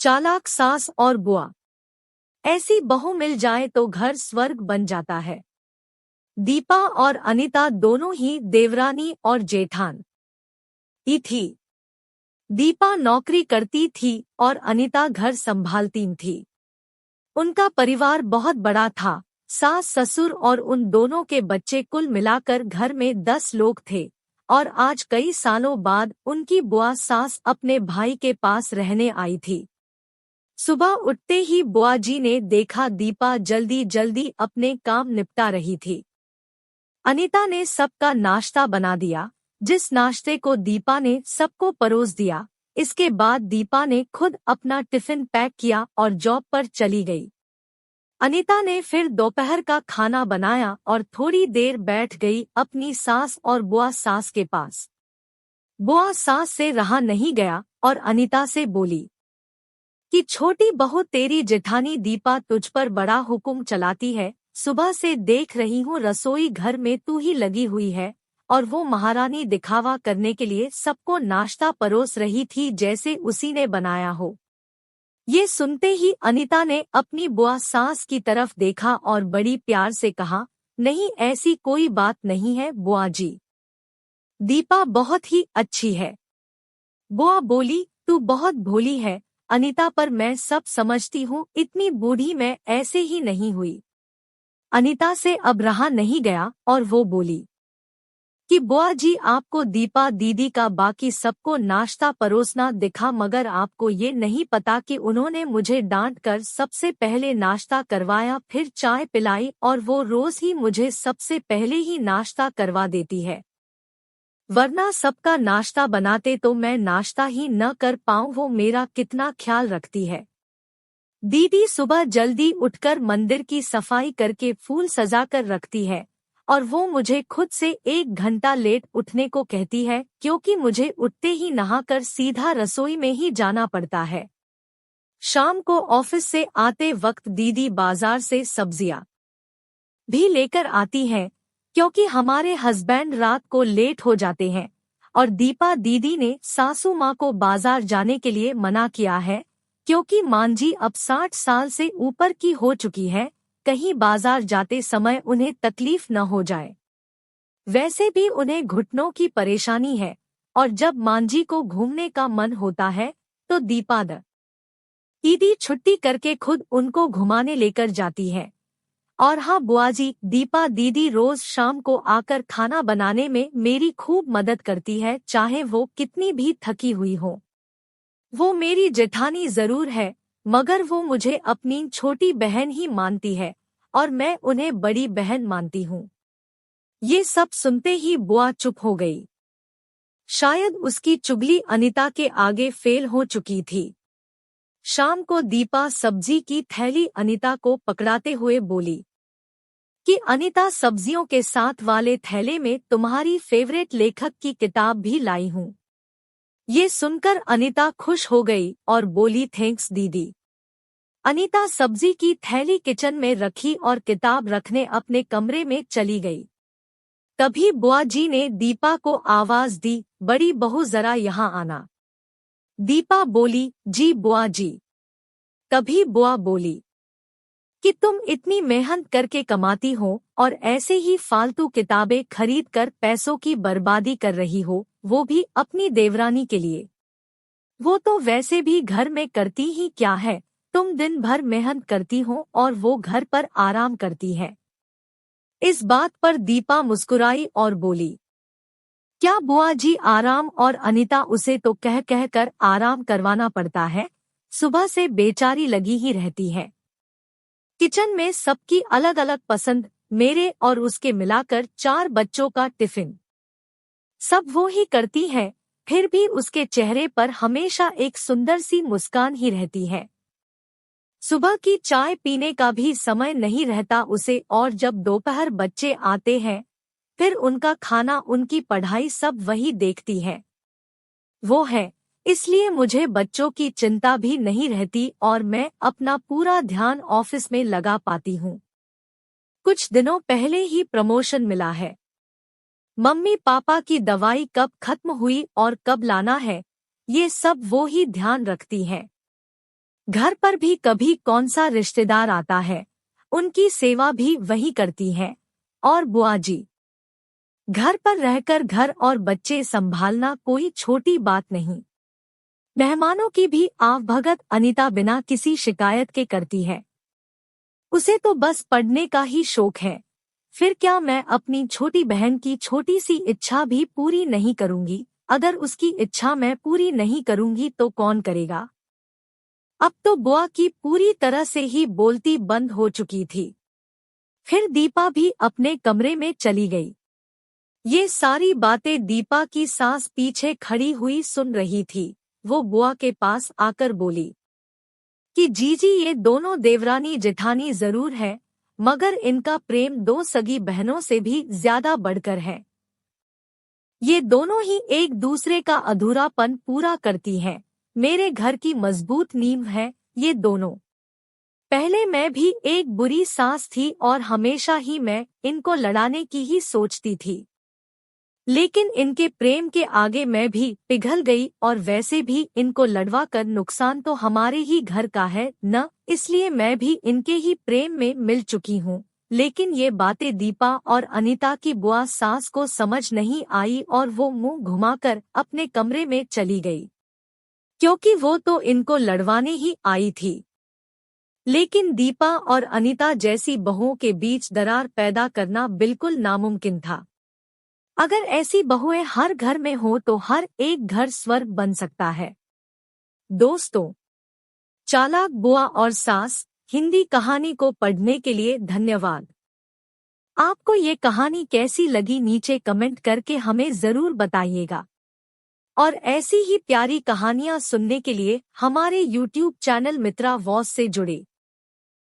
चालाक सास और बुआ। ऐसी बहू मिल जाए तो घर स्वर्ग बन जाता है। दीपा और अनीता दोनों ही देवरानी और जेठान ही थी। दीपा नौकरी करती थी और अनीता घर संभालती थी। उनका परिवार बहुत बड़ा था। सास ससुर और उन दोनों के बच्चे कुल मिलाकर घर में 10 लोग थे। और आज कई सालों बाद उनकी बुआ सास अपने भाई के पास रहने आई थी। सुबह उठते ही बुआ जी ने देखा दीपा जल्दी जल्दी अपने काम निपटा रही थी। अनीता ने सबका नाश्ता बना दिया, जिस नाश्ते को दीपा ने सबको परोस दिया। इसके बाद दीपा ने खुद अपना टिफिन पैक किया और जॉब पर चली गई। अनीता ने फिर दोपहर का खाना बनाया और थोड़ी देर बैठ गई अपनी सास और बुआ सास के पास। बुआ सास से रहा नहीं गया और अनीता से बोली कि छोटी बहू तेरी जेठानी दीपा तुझ पर बड़ा हुक्म चलाती है। सुबह से देख रही हूँ रसोई घर में तू ही लगी हुई है और वो महारानी दिखावा करने के लिए सबको नाश्ता परोस रही थी जैसे उसी ने बनाया हो। ये सुनते ही अनीता ने अपनी बुआ सास की तरफ देखा और बड़ी प्यार से कहा, नहीं ऐसी कोई बात नहीं है बुआ जी, दीपा बहुत ही अच्छी है। बुआ बोली, तू बहुत भोली है अनीता, पर मैं सब समझती हूँ, इतनी बूढ़ी मैं ऐसे ही नहीं हुई। अनीता से अब रहा नहीं गया और वो बोली कि बुआ जी आपको दीपा दीदी का बाकी सबको नाश्ता परोसना दिखा, मगर आपको ये नहीं पता कि उन्होंने मुझे डांट कर सबसे पहले नाश्ता करवाया, फिर चाय पिलाई और वो रोज ही मुझे सबसे पहले ही नाश्ता करवा देती है। वरना सबका नाश्ता बनाते तो मैं नाश्ता ही न कर पाऊँ। वो मेरा कितना ख्याल रखती है। दीदी सुबह जल्दी उठकर मंदिर की सफाई करके फूल सजाकर रखती है और वो मुझे खुद से 1 घंटा लेट उठने को कहती है, क्योंकि मुझे उठते ही नहाकर सीधा रसोई में ही जाना पड़ता है। शाम को ऑफिस से आते वक्त दीदी बाजार से सब्जियां भी लेकर आती हैं, क्योंकि हमारे हस्बैंड रात को लेट हो जाते हैं और दीपा दीदी ने सासू माँ को बाजार जाने के लिए मना किया है, क्योंकि मांझी अब 60 साल से ऊपर की हो चुकी है, कहीं बाजार जाते समय उन्हें तकलीफ न हो जाए। वैसे भी उन्हें घुटनों की परेशानी है और जब मांझी को घूमने का मन होता है तो दीपा दीदी छुट्टी करके खुद उनको घुमाने लेकर जाती है। और हाँ बुआजी, दीपा दीदी रोज शाम को आकर खाना बनाने में मेरी खूब मदद करती है, चाहे वो कितनी भी थकी हुई हो। वो मेरी जेठानी जरूर है, मगर वो मुझे अपनी छोटी बहन ही मानती है और मैं उन्हें बड़ी बहन मानती हूँ। ये सब सुनते ही बुआ चुप हो गई। शायद उसकी चुगली अनीता के आगे फेल हो चुकी थी। शाम को दीपा सब्जी की थैली अनीता को पकड़ाते हुए बोली कि अनीता, सब्जियों के साथ वाले थैले में तुम्हारी फेवरेट लेखक की किताब भी लाई हूँ। ये सुनकर अनीता खुश हो गई और बोली, थैंक्स दीदी। अनीता सब्जी की थैली किचन में रखी और किताब रखने अपने कमरे में चली गई। तभी बुआ जी ने दीपा को आवाज दी, बड़ी बहू जरा यहाँ आना। दीपा बोली, जी बुआ जी। तभी बुआ बोली कि तुम इतनी मेहनत करके कमाती हो और ऐसे ही फालतू किताबें खरीद कर पैसों की बर्बादी कर रही हो, वो भी अपनी देवरानी के लिए। वो तो वैसे भी घर में करती ही क्या है, तुम दिन भर मेहनत करती हो और वो घर पर आराम करती है। इस बात पर दीपा मुस्कुराई और बोली, क्या बुआ जी आराम, और अनीता, उसे तो कह कह कर आराम करवाना पड़ता है, सुबह से बेचारी लगी ही रहती है। किचन में सबकी अलग अलग पसंद, मेरे और उसके मिलाकर 4 बच्चों का टिफिन सब वो ही करती है, फिर भी उसके चेहरे पर हमेशा एक सुंदर सी मुस्कान ही रहती है। सुबह की चाय पीने का भी समय नहीं रहता उसे, और जब दोपहर बच्चे आते हैं फिर उनका खाना, उनकी पढ़ाई सब वही देखती है। वो है, इसलिए मुझे बच्चों की चिंता भी नहीं रहती और मैं अपना पूरा ध्यान ऑफिस में लगा पाती हूँ। कुछ दिनों पहले ही प्रमोशन मिला है। मम्मी पापा की दवाई कब खत्म हुई और कब लाना है, ये सब वो ही ध्यान रखती हैं। घर पर भी कभी कौन सा रिश्तेदार आता है, उनकी सेवा भी वही करती हैं। और बुआ जी, घर पर रहकर घर और बच्चे संभालना कोई छोटी बात नहीं। मेहमानों की भी आवभगत अनीता बिना किसी शिकायत के करती है। उसे तो बस पढ़ने का ही शौक है। फिर क्या मैं अपनी छोटी बहन की छोटी सी इच्छा भी पूरी नहीं करूंगी? अगर उसकी इच्छा मैं पूरी नहीं करूंगी तो कौन करेगा? अब तो बुआ की पूरी तरह से ही बोलती बंद हो चुकी थी। फिर दीपा भी अपने कमरे में चली गई। ये सारी बातें दीपा की सास पीछे खड़ी हुई सुन रही थी। वो बुआ के पास आकर बोली कि जीजी, ये दोनों देवरानी जेठानी जरूर है, मगर इनका प्रेम दो सगी बहनों से भी ज्यादा बढ़कर है। ये दोनों ही एक दूसरे का अधूरापन पूरा करती हैं। मेरे घर की मजबूत नींव है ये दोनों। पहले मैं भी एक बुरी सास थी और हमेशा ही मैं इनको लड़ाने की ही सोचती थी, लेकिन इनके प्रेम के आगे मैं भी पिघल गई। और वैसे भी इनको लड़वा कर नुकसान तो हमारे ही घर का है न, इसलिए मैं भी इनके ही प्रेम में मिल चुकी हूँ। लेकिन ये बातें दीपा और अनीता की बुआ सास को समझ नहीं आई और वो मुंह घुमाकर अपने कमरे में चली गई, क्योंकि वो तो इनको लड़वाने ही आई थी। लेकिन दीपा और अनीता जैसी बहुओं के बीच दरार पैदा करना बिल्कुल नामुमकिन था। अगर ऐसी बहुएं हर घर में हो तो हर एक घर स्वर्ग बन सकता है। दोस्तों, चालाक बुआ और सास हिंदी कहानी को पढ़ने के लिए धन्यवाद। आपको ये कहानी कैसी लगी नीचे कमेंट करके हमें जरूर बताइएगा। और ऐसी ही प्यारी कहानियां सुनने के लिए हमारे YouTube चैनल मित्रा वॉइस से जुड़े।